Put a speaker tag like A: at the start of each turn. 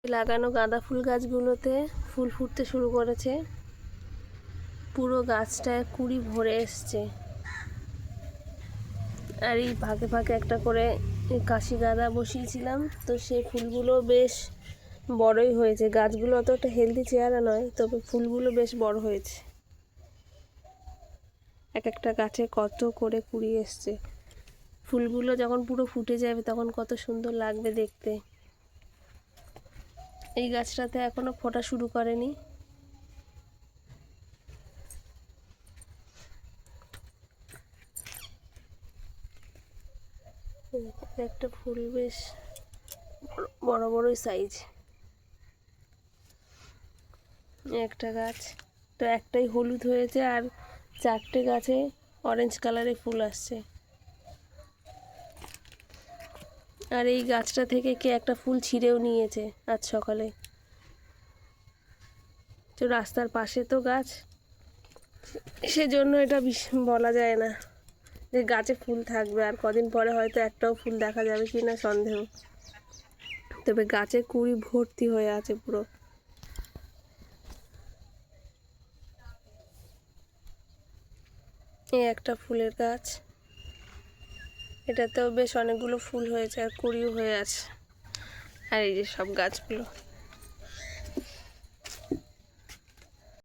A: লাগানো গাঁদা ফুল গাছগুলোতে ফুল ফুটতে শুরু করেছে। পুরো গাছটায় কুঁড়ি ভরে এসছে। আর এই ফাঁকে ফাঁকে একটা করে কাশি গাঁদা বসিয়েছিলাম, তো সেই ফুলগুলো বেশ বড়ই হয়েছে। গাছগুলো অতটা হেলদি চেহারা নয়, তবে ফুলগুলো বেশ বড় হয়েছে। এক একটা গাছে কত করে কুঁড়ি এসছে। ফুলগুলো যখন পুরো ফুটে যাবে তখন কত সুন্দর লাগবে দেখতে। এই গাছটাতে এখনো ফোটা শুরু করেনি। একটা ফুল বেশ বড় বড়ই সাইজ। একটা গাছ তো একটাই হলুদ হয়েছে, আর 4টে গাছে অরেঞ্জ কালারের ফুল আসছে। আর এই গাছটা থেকে কে একটা ফুল ছিঁড়েও নিয়েছে আজ সকালে। তো রাস্তার পাশে তো গাছ, সেজন্য এটা বলা যায় না যে গাছে ফুল থাকবে। আর কদিন পরে হয়তো একটাও ফুল দেখা যাবে কি না সন্দেহ। তবে গাছে কুঁড়ি ভর্তি হয়ে আছে পুরো। এই একটা ফুলের গাছ, এটাতেও বেশ অনেকগুলো ফুল হয়েছে আর কুঁড়িও হয়ে আছে। আর এই যে সব গাছগুলো।